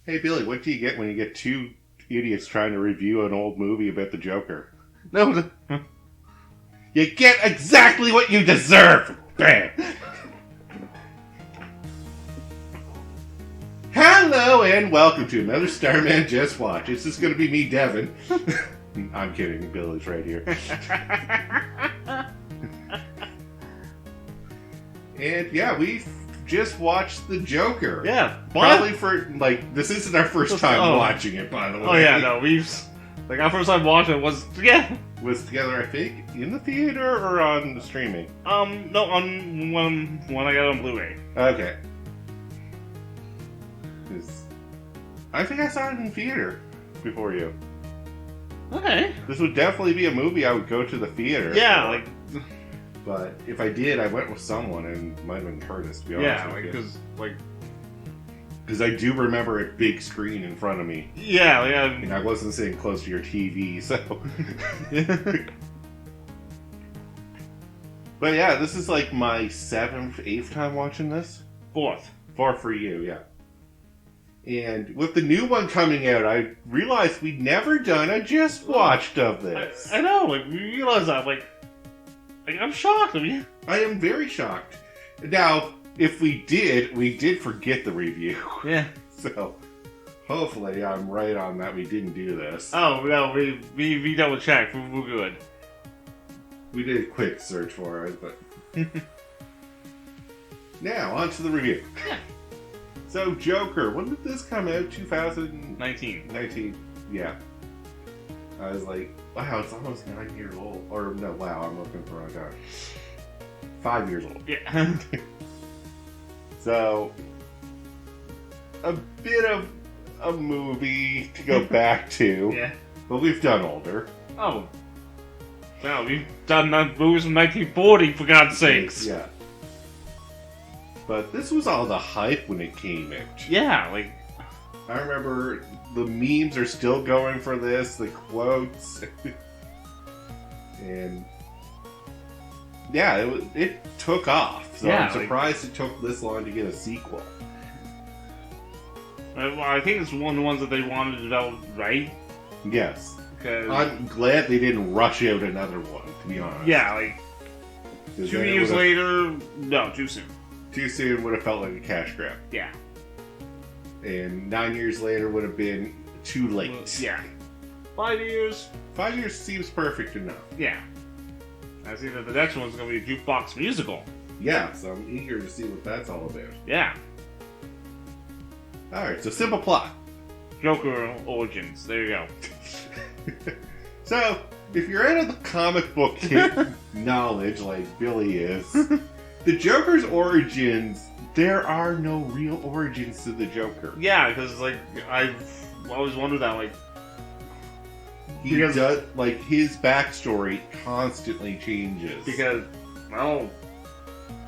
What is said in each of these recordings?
Hey, Billy, what do you get when you get two idiots trying to review an old movie about the Joker? No, you get exactly what you deserve! Bam! Hello and welcome to another Starmen Just Watch. This is going to be me, Devin. I'm kidding, Billy's right here. And yeah, we've just watched the Joker. Yeah, probably for this isn't our first time watching it, by the way. Oh yeah, no, our first time watching it was together. Was together, I think, in the theater or on the streaming. No, on when I got it on Blu-ray. Okay. I think I saw it in theater before you. Okay. This would definitely be a movie I would go to the theater. Yeah, But if I did, I went with someone, and it might have been Curtis, to be honest with you. Because I do remember a big screen in front of me. Yeah. And I wasn't sitting close to your TV, so... But yeah, this is like my 7th, 8th time watching this. Fourth for you, yeah. And with the new one coming out, I realized we'd never done a Just Watched of this. I know, we realized that, I'm shocked. I am very shocked. Now, if we did forget the review. Yeah. So, hopefully I'm right on that we didn't do this. Oh, no, we double checked. We're good. We did a quick search for it, but... Now, on to the review. Yeah. So, Joker, when did this come out? 2019. 19, yeah. I was like, wow, it's almost 9 years old. Or, no, wow, I'm looking for the wrong guy. 5 years old. Yeah. So, a bit of a movie to go back to. Yeah. But we've done older. Oh. Wow, we've done movies from 1940, for God's sakes. Yeah. But this was all the hype when it came out. Yeah, I remember the memes are still going for this, the quotes. And... yeah, it took off. So yeah, I'm surprised it took this long to get a sequel. Well, I think it's one of the ones that they wanted to develop right. Yes. Because I'm glad they didn't rush out another one, to be honest. Yeah, 2 years later, no, too soon. Too soon would have felt like a cash grab. Yeah. And 9 years later would have been too late. Well, yeah. 5 years? 5 years seems perfect enough. Yeah. I see that the next one's going to be a jukebox musical. Yeah, so I'm eager to see what that's all about. Yeah. Alright, so simple plot. Joker origins. There you go. So, if you're out of the comic book knowledge like Billy is, the Joker's origins, there are no real origins to the Joker. Yeah, because, I've always wondered that, his backstory constantly changes. Because,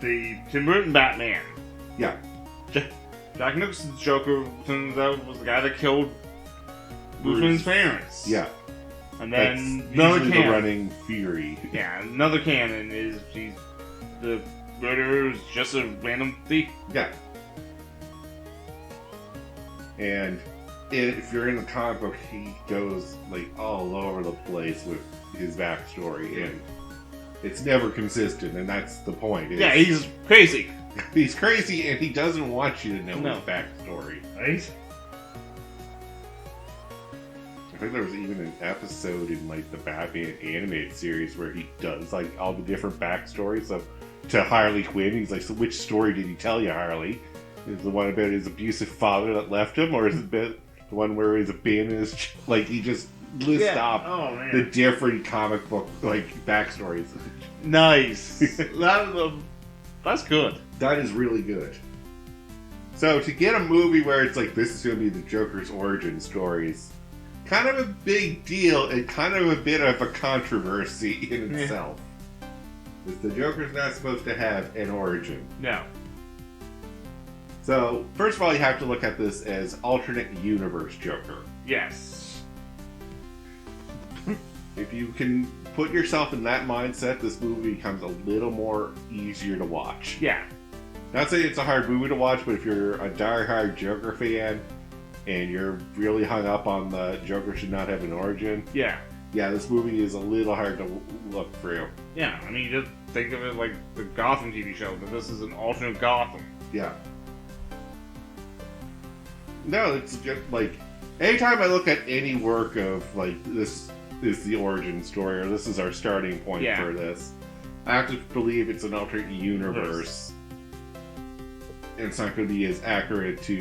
the Tim Burton Batman. Yeah. Jack Nicholson's Joker turns out was the guy that killed Bruce Wayne's parents. Yeah. And then that's another usually canon. The running theory. Yeah, another canon is the murderer is just a random thief. Yeah. And if you're in the comic book, he goes all over the place with his backstory, and it's never consistent, and that's the point. Yeah, he's crazy. He's crazy, and he doesn't want you to know his backstory. Right? I think there was even an episode in the Batman animated series where he does all the different backstories to Harley Quinn. He's like, so which story did he tell you, Harley? Is the one about his abusive father that left him, or is it the one where he's abandoned his he just lists off the different comic book backstories. Nice. That's good. That is really good. So to get a movie where it's this is going to be the Joker's origin stories, kind of a big deal and kind of a bit of a controversy in itself. Because the Joker's not supposed to have an origin. No. So, first of all, you have to look at this as alternate universe Joker. Yes. If you can put yourself in that mindset, this movie becomes a little more easier to watch. Yeah. Not saying it's a hard movie to watch, but if you're a die-hard Joker fan, and you're really hung up on the Joker should not have an origin, Yeah. yeah, this movie is a little hard to look through. Yeah, I mean, just think of it like the Gotham TV show, that this is an alternate Gotham. Yeah. No, it's just like anytime I look at any work of like this is the origin story or this is our starting point for this, I have to believe it's an alternate universe. And it's not going to be as accurate to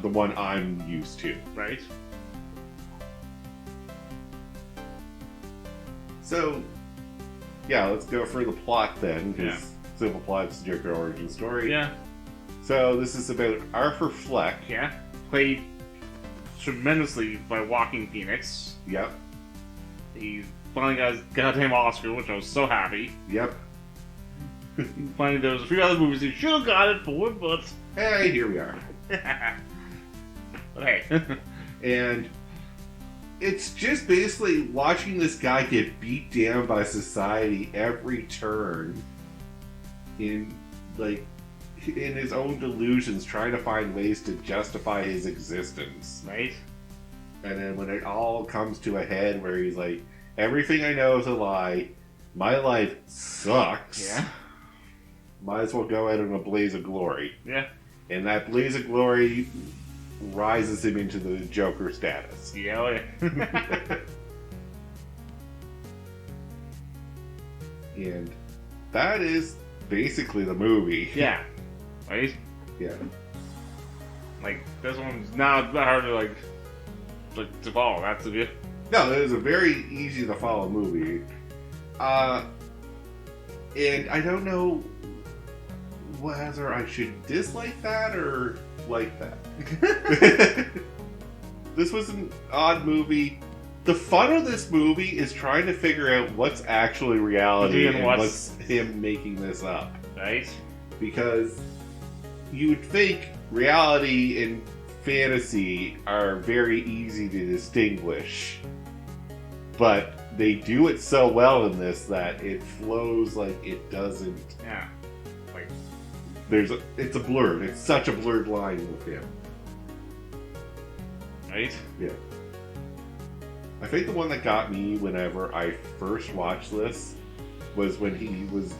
the one I'm used to. Right. So, yeah, let's go for the plot then, because simple plot is the Joker origin story. Yeah. So this is about Arthur Fleck. Yeah. Played tremendously by Joaquin Phoenix. Yep. He finally got his goddamn Oscar, which I was so happy. Yep. Finally, there was a few other movies he should have got it for, but... Hey, here we are. But hey. And it's just basically watching this guy get beat down by society every turn in his own delusions, trying to find ways to justify his existence. Right? And then when it all comes to a head where he's like, everything I know is a lie, my life sucks. Yeah. Might as well go out in a blaze of glory. Yeah. And that blaze of glory rises him into the Joker status. Yeah, oh yeah. And that is basically the movie. Yeah. Right? Yeah. Like, this one's not hard to, to follow. That's the view. No, it is a very easy to follow movie. And I don't know whether I should dislike that or like that. This was an odd movie. The fun of this movie is trying to figure out what's actually reality and what's him making this up. Right? Because you would think reality and fantasy are very easy to distinguish. But they do it so well in this that it flows like it doesn't. Yeah. Like, it's a blurred. It's such a blurred line with him. Right? Yeah. I think the one that got me whenever I first watched this was when he was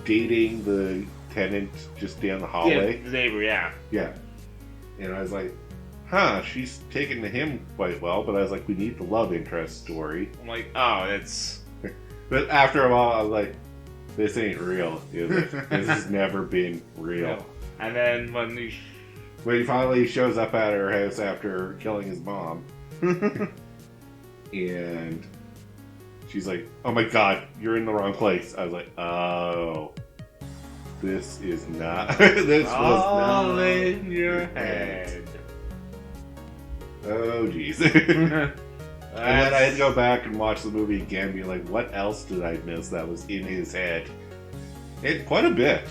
dating the tenant just down the hallway. Yeah, the neighbor, yeah. Yeah. And I was like, huh, she's taken to him quite well, but I was like, we need the love interest story. I'm like, oh, it's... But after a while, I was like, this ain't real, is it? This has never been real. No. And then when he finally shows up at her house after killing his mom, and she's like, oh my god, you're in the wrong place. I was like, oh, this is not, this was all not in your head. Oh, jeez. And then I had to go back and watch the movie again, be like, what else did I miss that was in his head? It quite a bit.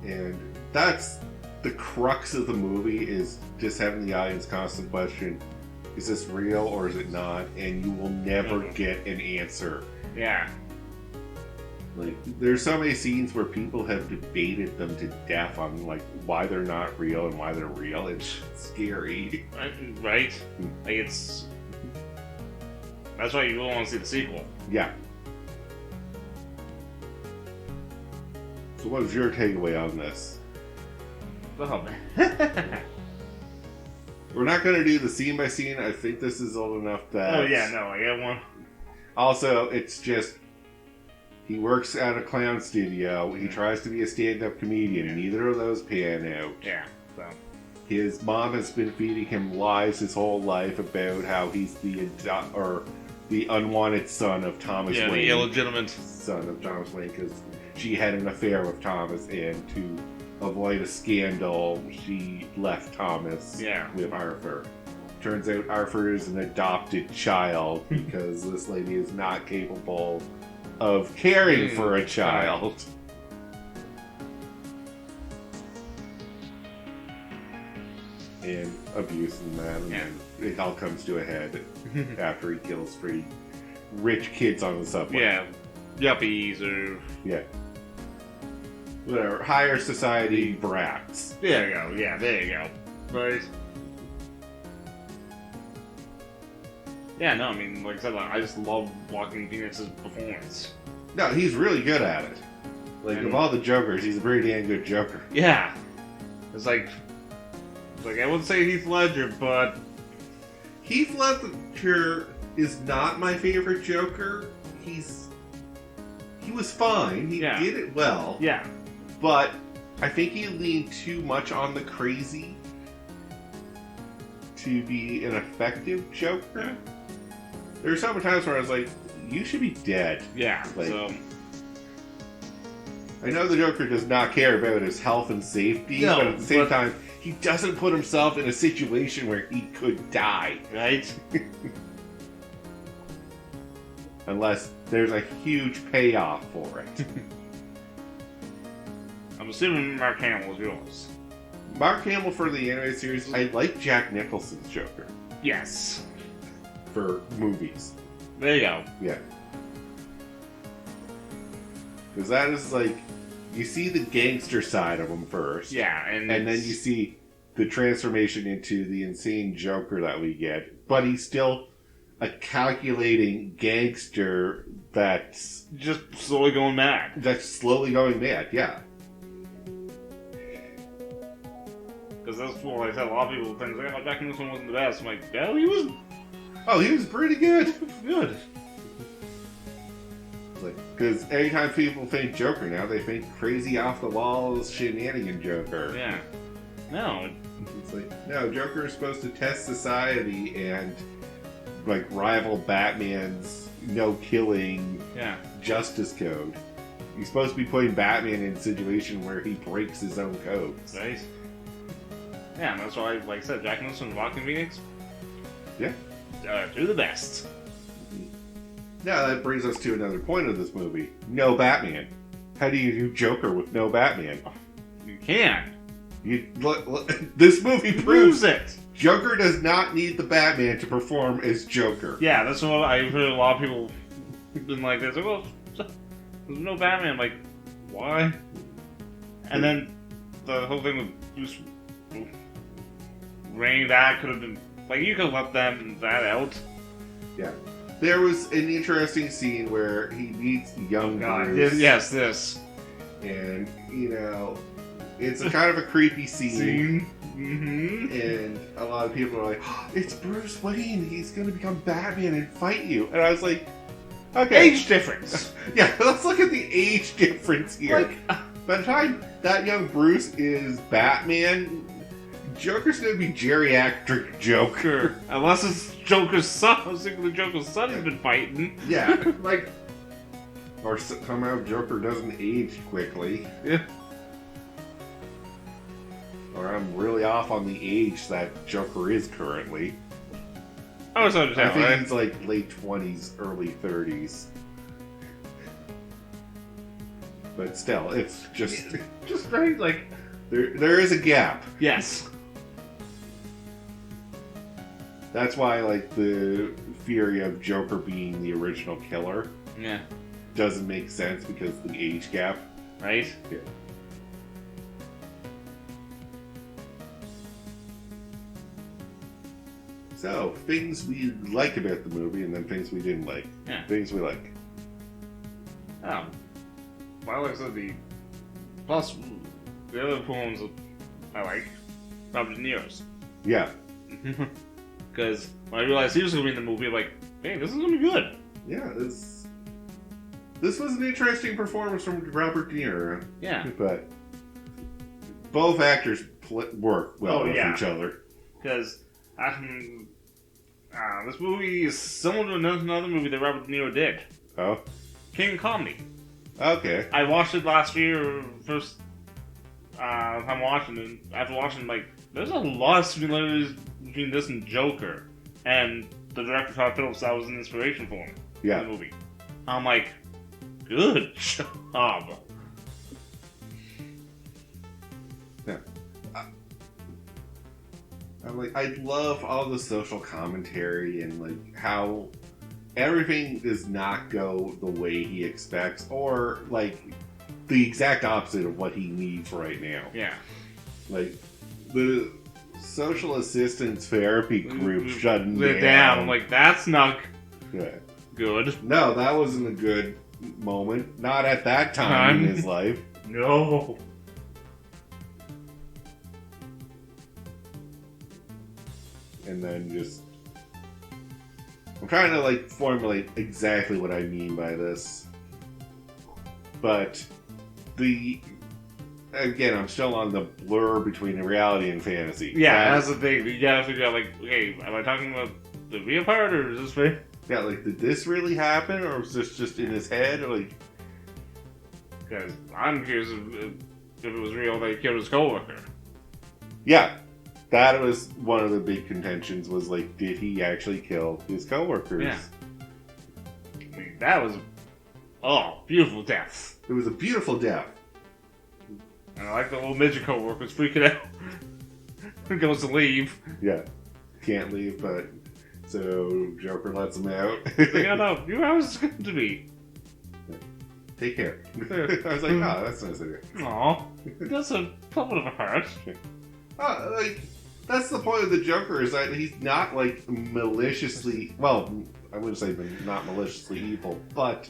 And that's the crux of the movie, is just having the audience constant question, is this real or is it not? And you will never get an answer. Yeah. Like, there's so many scenes where people have debated them to death on, like, why they're not real and why they're real. It's scary. Right? Like, it's... That's why you will want to see the sequel. Yeah. So what was your takeaway on this? Oh, man. We're not going to do the scene by scene. I think this is old enough that... Oh, yeah, no, I got one. Also, it's just... He works at a clown studio. He tries to be a stand-up comedian. Neither of those pan out. Yeah, so... His mom has been feeding him lies his whole life about how he's the unwanted son of Thomas Wayne. Yeah, the illegitimate son of Thomas Wayne, because she had an affair with Thomas, and to avoid a scandal, she left Thomas with Arthur. Turns out Arthur is an adopted child because this lady is not capable of caring for a child. And abuse and that, and then it all comes to a head after he kills 3 rich kids on the subway. Yeah, yuppies or... Yeah. whatever, higher society brats. There you go. Yeah, there you go. Right. Yeah, no, I mean, like I said, I just love Joaquin Phoenix's performance. No, he's really good at it. Like, of all the Jokers, he's a pretty damn good Joker. Yeah. It's like I wouldn't say Heath Ledger, but Heath Ledger is not my favorite Joker. He was fine. He did it well. Yeah. But I think he leaned too much on the crazy to be an effective Joker. There were so many times where I was like, you should be dead. Yeah. Like, So I know the Joker does not care about his health and safety, No, but at the same time, he doesn't put himself in a situation where he could die. right? Unless there's a huge payoff for it. I'm assuming Mark Hamill is yours. Mark Hamill for the animated series, I like Jack Nicholson's Joker Yes. for movies. There you go. Yeah. Because that is like, you see the gangster side of him first. Yeah, And then you see the transformation into the insane Joker that we get. But he's still a calculating gangster that's just slowly going mad. slowly going mad, yeah. Because that's what I said. A lot of people think, like, oh, Jack Nicholson wasn't the best. I'm like, yeah, he was Oh, he was pretty good. good. Because anytime people think Joker now, they think crazy off the walls shenanigan Joker. Yeah. No. It's like, no, Joker is supposed to test society and like rival Batman's no killing justice code. He's supposed to be putting Batman in a situation where he breaks his own codes. Right. Yeah, and that's why, like I said, Jack Nicholson and Joaquin Phoenix. Yeah. Do the best. Now that brings us to another point of this movie. No Batman. How do you do Joker with no Batman? You can. This movie proves it. Joker does not need the Batman to perform as Joker. Yeah, that's what I've heard a lot of people been like this. Like, well, there's no Batman. I'm like, why? And then the whole thing with Bruce Wayne, that could have been like, you could have left that out. Yeah. There was an interesting scene where he meets young Bruce. Yes, this. And, you know, it's a kind of a creepy scene. Mm-hmm. And a lot of people are like, oh, it's Bruce Wayne. He's going to become Batman and fight you. And I was like, okay. Age difference. Yeah, let's look at the age difference here. Like, by the time that young Bruce is Batman, Joker's going to be geriatric Joker. Unless it's Joker's son. I was thinking the Joker's son has been fighting. Yeah, like... Or somehow Joker doesn't age quickly. Yeah. Or I'm really off on the age that Joker is currently. I was hard to tell, I think right? he's like late 20s, early 30s. But still, it's just right, like, there is a gap. Yes. That's why, like, the theory of Joker being the original killer doesn't make sense because of the age gap. Right? Yeah. So, things we liked about the movie and then things we didn't like. Yeah. Things we like. Well, like I said, plus the other poems I like, Robert De Niro's. Yeah. Because when I realized he was going to be in the movie, I'm like, hey, this is going to be good. Yeah, this was an interesting performance from Robert De Niro. Yeah. But both actors work well with each other. Because this movie is similar to another movie that Robert De Niro did. Oh? King Comedy. Okay. I watched it last year, first time watching it. After watching, like, there's a lot of similarities between this and Joker. And the director, Todd Phillips, that was an inspiration for him in the movie. I'm like, good job. Yeah. I'm like, I love all the social commentary and like how everything does not go the way he expects, or like the exact opposite of what he needs right now. Yeah. Like, the social assistance therapy group shutting down. down. I'm like, that's not Yeah. good. No, that wasn't a good moment. Not at that time in his life. No. And then just... I'm trying to, like, formulate exactly what I mean by this. But again, I'm still on the blur between reality and fantasy. Yeah, that's the thing. You gotta figure out, like, okay, am I talking about the real part, or is this fake? Yeah, like, did this really happen, or was this just in his head? Or, like... Because I'm curious if it was real that he killed his coworker. Yeah, that was one of the big contentions, was, like, did he actually kill his coworkers? Yeah. I mean, that was... Oh, beautiful death. It was a beautiful death. And I like the little midget coworkers freaking out. He goes to leave. Yeah, can't leave, but... So, Joker lets him out. Like, I know, you always good to me. Take care. I was like, oh, that's nice of you. Aw, that's a couple of a heart. Like, that's the point of the Joker, is that he's not, like, maliciously... Well, I wouldn't say not maliciously evil, but...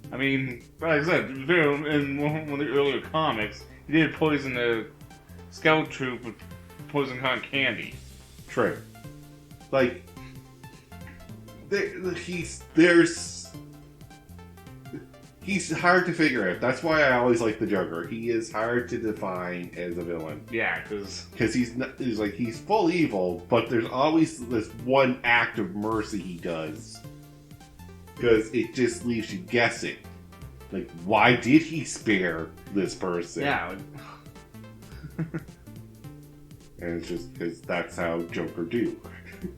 I mean, like I said, in one of the earlier comics, he did poison the scout troop with poison cotton candy. True. Like, he's hard to figure out. That's why I always like the Joker. He is hard to define as a villain. Yeah, because he's full evil, but there's always this one act of mercy he does. Because it just leaves you guessing. Like, why did he spare this person? Yeah. And it's just because that's how Joker do.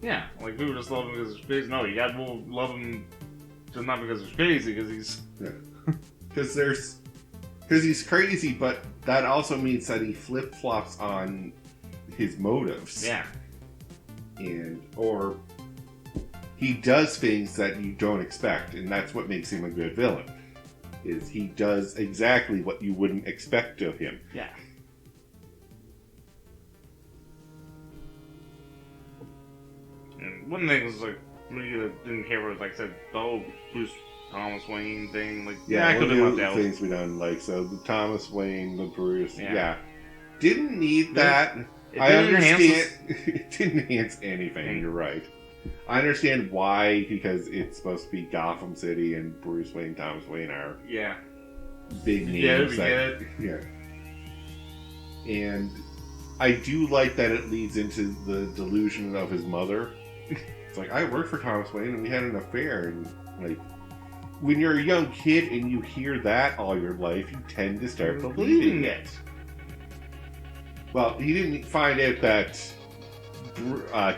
Yeah, like people just love him because he's crazy. No, you gotta love him just not because he's crazy, because he's... Yeah. Because he's crazy, but that also means that he flip-flops on his motives. Yeah. Or he does things that you don't expect, and that's what makes him a good villain. Is he does exactly what you wouldn't expect of him. Yeah. And one thing was like, really didn't care for, like I said, the whole Bruce Thomas Wayne thing. Like, I could have left out things we done, like, so the Thomas Wayne, the Bruce, didn't need that. I understand. It didn't enhance anything. You're right. I understand why, because it's supposed to be Gotham City, and Bruce Wayne, Thomas Wayne are big names. Yeah. And I do like that it leads into the delusion of his mother. It's like, I worked for Thomas Wayne and we had an affair, and like, when you're a young kid and you hear that all your life, you tend to start believing it. Well, he didn't find out that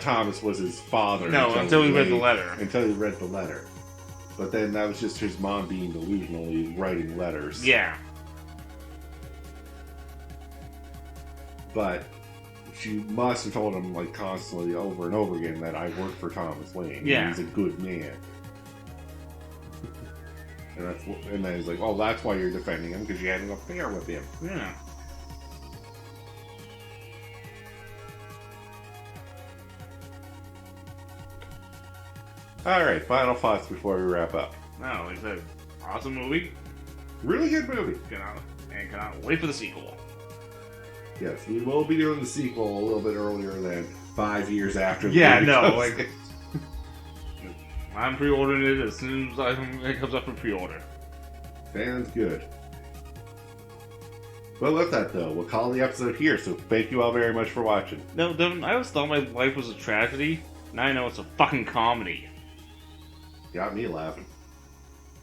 Thomas was his father. No, until he read the letter. Until he read the letter. But then that was just his mom being delusional, writing letters. Yeah. But she must have told him, like, constantly over and over again that I work for Thomas Wayne. Yeah. He's a good man. And then he's like, oh, that's why you're defending him, because you had an affair with him. Yeah. Alright, final thoughts before we wrap up. No, like I said, awesome movie. Really good movie. Cannot wait for the sequel. Yes, we will be doing the sequel a little bit earlier than 5 years after the Yeah, movie no, comes like... out. I'm pre-ordering it as soon as it comes up for pre-order. Sounds good. Well, with that, though, we'll call the episode here, so thank you all very much for watching. No, Devin, I always thought my life was a tragedy. Now I know it's a fucking comedy. Got me laughing.